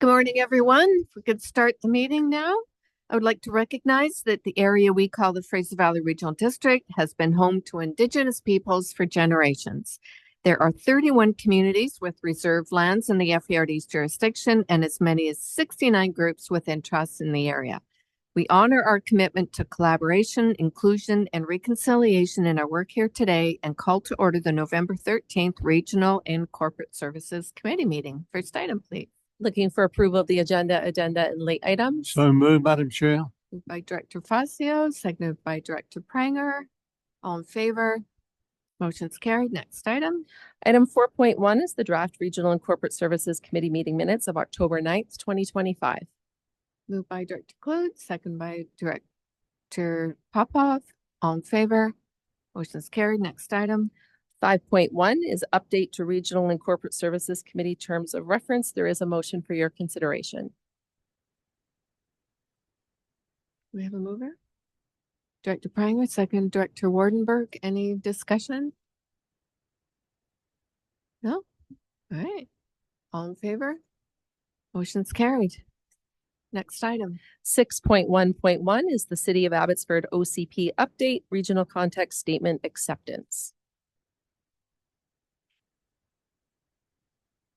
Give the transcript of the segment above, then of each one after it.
Good morning, everyone. If we could start the meeting now. I would like to recognize that the area we call the Fraser Valley Regional District has been home to Indigenous peoples for generations. There are 31 communities with reserved lands in the FERD's jurisdiction and as many as 69 groups within trusts in the area. We honor our commitment to collaboration, inclusion, and reconciliation in our work here today and call to order the November 13th Regional and Corporate Services Committee meeting. First item, please. Looking for approval of the agenda and late items. So moved, Madam Chair. Moved by Director Facio, seconded by Director Pranger. All in favor? Motion's carried. Next item. Item 4.1 is the draft Regional and Corporate Services Committee meeting minutes of October 9th, 2025. Moved by Director Clute, seconded by Director Popov. All in favor? Motion's carried. Next item. 5.1 is update to Regional and Corporate Services Committee terms of reference. There is a motion for your consideration. We have a mover. Director Pranger, second Director Wardenberg. Any discussion? No? All right. All in favor? Motion's carried. Next item. 6.1.1 is the City of Abbotsford OCP update, regional context statement acceptance.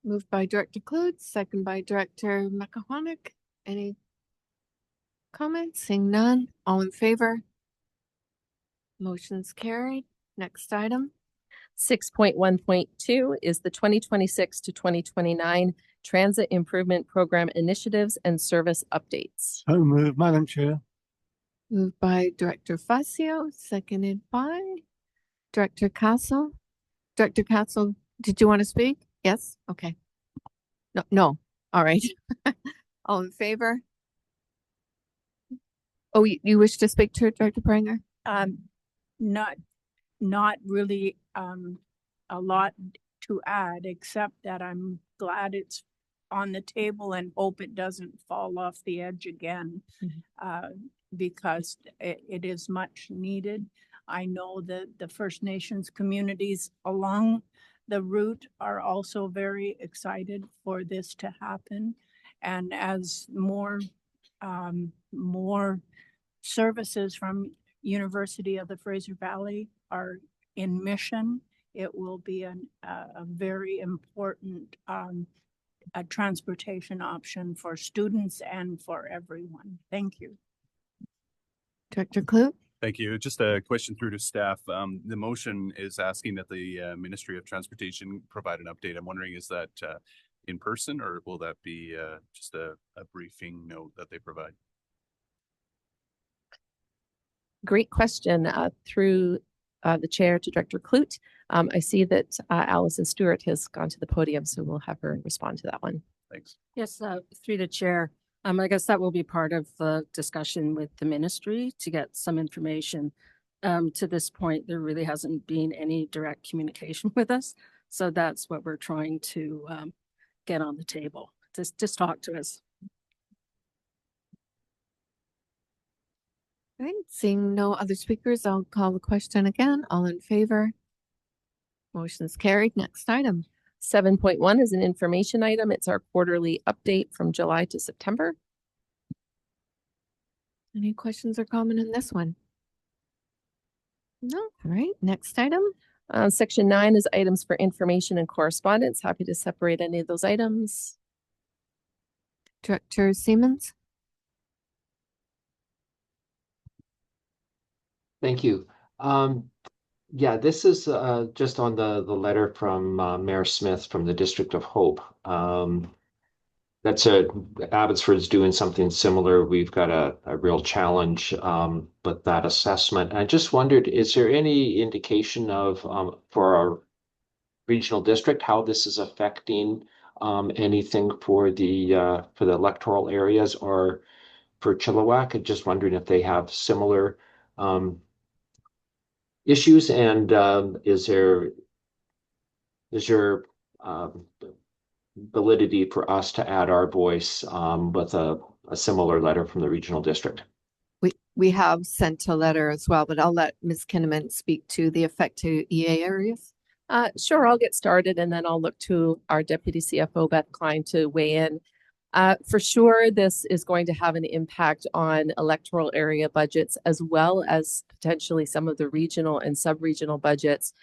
Moved by Director Clute, second by Director Makahonik. Any comments? Seeing none. All in favor? Motion's carried. Next item. 6.1.2 is the 2026 to 2029 Transit Improvement Program initiatives and service updates. So moved, Madam Chair. Moved by Director Facio, seconded by Director Castle. Director Castle, did you want to speak? Yes? Okay. No. All right. All in favor? Oh, you wish to speak to it, Director Pranger? Not really a lot to add, except that I'm glad it's on the table and hope it doesn't fall off the edge again, because it is much needed. I know that the First Nations communities along the route are also very excited for this to happen. And as more services from University of the Fraser Valley are in mission, it will be a very important a transportation option for students and for everyone. Thank you. Director Clute? Thank you. Just a question through to staff. The motion is asking that the Ministry of Transportation provide an update. I'm wondering, is that in person or will that be just a briefing note that they provide? Great question. Through the chair to Director Clute. I see that Allison Stewart has gone to the podium, so we'll have her respond to that one. Thanks. Yes, through the chair. I guess that will be part of the discussion with the ministry to get some information. To this point, there really hasn't been any direct communication with us. So that's what we're trying to get on the table. Just talk to us. All right, seeing no other speakers, I'll call the question again. All in favor? Motion's carried. Next item. 7.1 is an information item. It's our quarterly update from July to September. Any questions or comment on this one? No. All right. Next item. Section 9 is items for information and correspondence. Happy to separate any of those items. Director Siemens. Thank you. Yeah, this is just on the letter from Mayor Smith from the District of Hope. Abbotsford's doing something similar. We've got a real challenge with that assessment. I just wondered, is there any indication of for our regional district how this is affecting anything for the electoral areas or for Chilliwack? I'm just wondering if they have similar issues, and is there validity for us to add our voice with a similar letter from the regional district? We have sent a letter as well, but I'll let Ms. Kinnaman speak to the effect to EA areas. Sure, I'll get started and then I'll look to our Deputy CFO, Beth Klein, to weigh in. For sure, this is going to have an impact on electoral area budgets as well as potentially some of the regional and sub-regional budgets,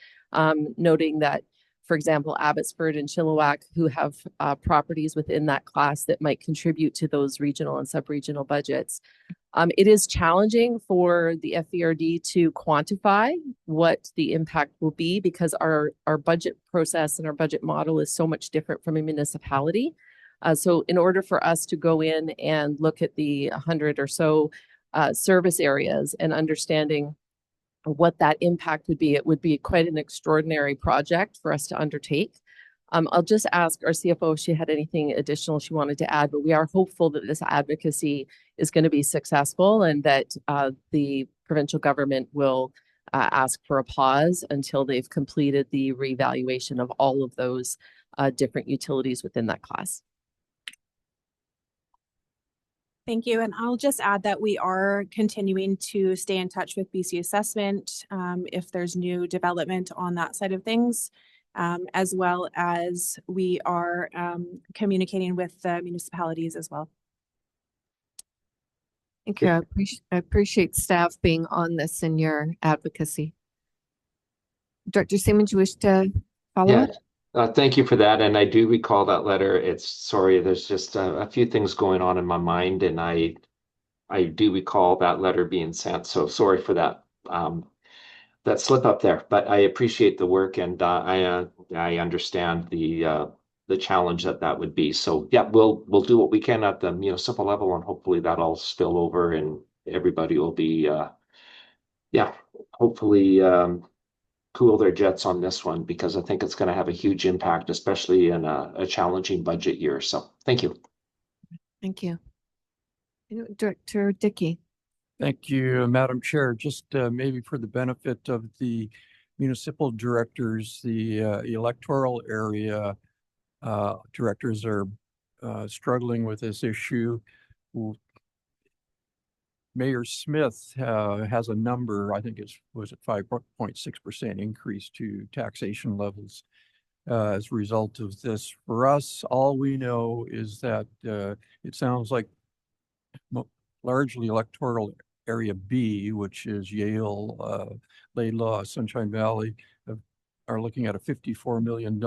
noting that, for example, Abbotsford and Chilliwack, who have properties within that class that might contribute to those regional and sub-regional budgets. It is challenging for the FVRD to quantify what the impact will be because our budget process and our budget model is so much different from a municipality. So in order for us to go in and look at the 100 or so service areas and understanding what that impact would be, it would be quite an extraordinary project for us to undertake. I'll just ask our CFO if she had anything additional she wanted to add, but we are hopeful that this advocacy is going to be successful and that the provincial government will ask for a pause until they've completed the reevaluation of all of those different utilities within that class. Thank you. And I'll just add that we are continuing to stay in touch with BC Assessment if there's new development on that side of things, as well as we are communicating with the municipalities as well. Thank you. I appreciate staff being on this in your advocacy. Director Siemens, you wish to follow up? Thank you for that. And I do recall that letter. There's just a few things going on in my mind, and I do recall that letter being sent. So sorry for that that slip up there. But I appreciate the work, and I understand the challenge that would be. So yeah, we'll do what we can at the municipal level, and hopefully that'll spill over, and everybody will be hopefully cool their jets on this one, because I think it's going to have a huge impact, especially in a challenging budget year. So thank you. Thank you. Director Dickey. Thank you, Madam Chair. Just maybe for the benefit of the municipal directors, the electoral area directors are struggling with this issue. Mayor Smith has a number, I think was it 5.6% increase to taxation levels as a result of this. For us, all we know is that it sounds like largely electoral area B, which is Yale, Laidlaw, Sunshine Valley, are looking at a $54 million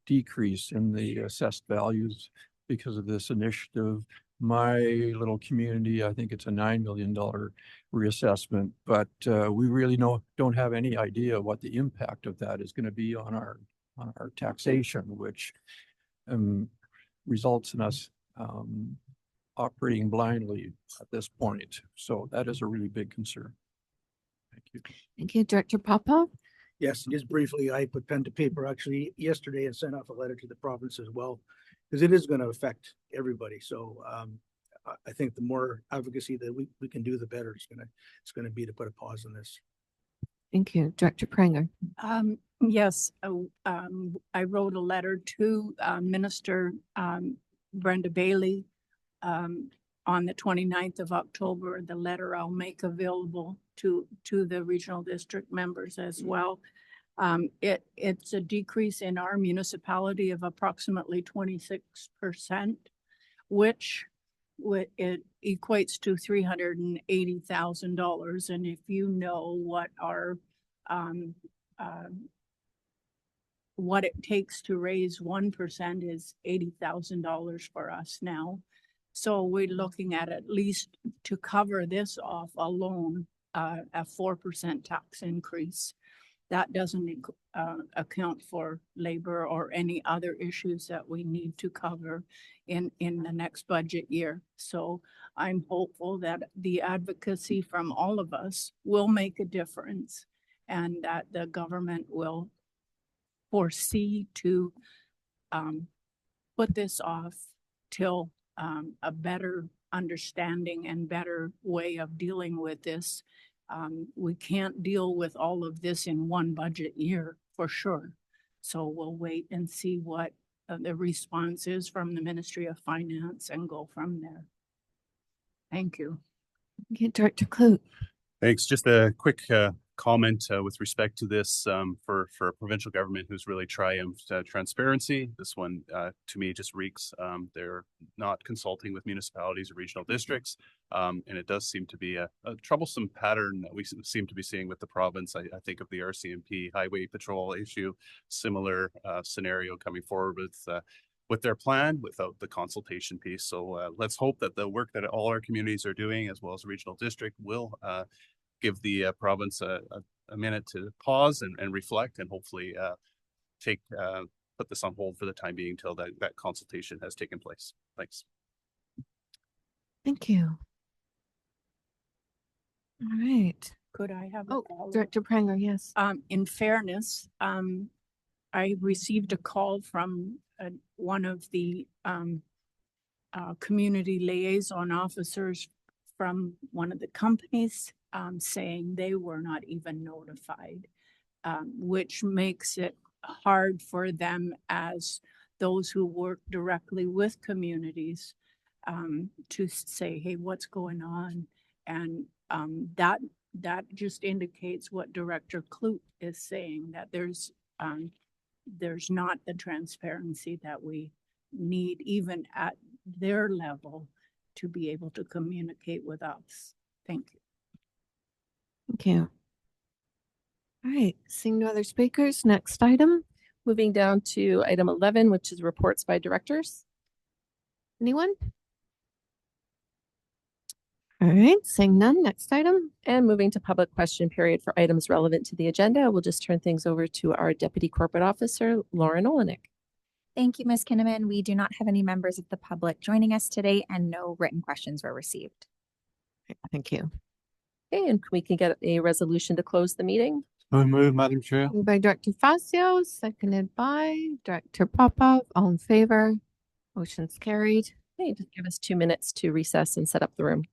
decrease in the assessed values because of this initiative. My little community, I think it's a $9 million reassessment, but we really don't have any idea what the impact of that is going to be on our taxation, which results in us operating blindly at this point. So that is a really big concern. Thank you. Thank you, Director Popov. Yes, just briefly, I put pen to paper actually yesterday and sent off a letter to the province as well, because it is going to affect everybody. So I think the more advocacy that we can do, the better it's going to be to put a pause on this. Thank you, Director Pranger. Yes, I wrote a letter to Minister Brenda Bailey on the 29th of October. The letter I'll make available to the regional district members as well. It's a decrease in our municipality of approximately 26%, which it equates to $380,000. And if you know what our what it takes to raise 1% is $80,000 for us now. So we're looking at least to cover this off alone, a 4% tax increase. That doesn't account for labor or any other issues that we need to cover in the next budget year. So I'm hopeful that the advocacy from all of us will make a difference, and that the government will foresee to put this off till a better understanding and better way of dealing with this. We can't deal with all of this in one budget year for sure. So we'll wait and see what the response is from the Ministry of Finance and go from there. Thank you. Okay, Director Clute. Thanks. Just a quick comment with respect to this for a provincial government who's really triumphed transparency. This one to me just reeks. They're not consulting with municipalities or regional districts. And it does seem to be a troublesome pattern that we seem to be seeing with the province. I think of the RCMP Highway Patrol issue, similar scenario coming forward with their plan without the consultation piece. So let's hope that the work that all our communities are doing, as well as the regional district, will give the province a minute to pause and reflect, and hopefully put this on hold for the time being until that consultation has taken place. Thanks. Thank you. All right. Could I have a Oh, follow-up? Director Pranger, yes. In fairness, I received a call from one of the community liaison officers from one of the companies saying they were not even notified, which makes it hard for them as those who work directly with communities to say, hey, what's going on? And that just indicates what Director Kloot is saying, that there's not the transparency that we need even at their level to be able to communicate with us. Thank you. Thank you. All right, seeing no other speakers, next item. Moving down to item 11, which is reports by directors. Anyone? All right, seeing none, next item. And moving to public question period for items relevant to the agenda, we'll just turn things over to our Deputy Corporate Officer, Lauren Olenek. Thank you, Ms. Kinnaman. We do not have any members of the public joining us today, and no written questions were received. Thank you. Okay, and we can get a resolution to close the meeting. So moved, Madam Chair. Moved by Director Facio, seconded by Director Popov. All in favor? Motion's carried. Okay, just give us 2 minutes to recess and set up the room.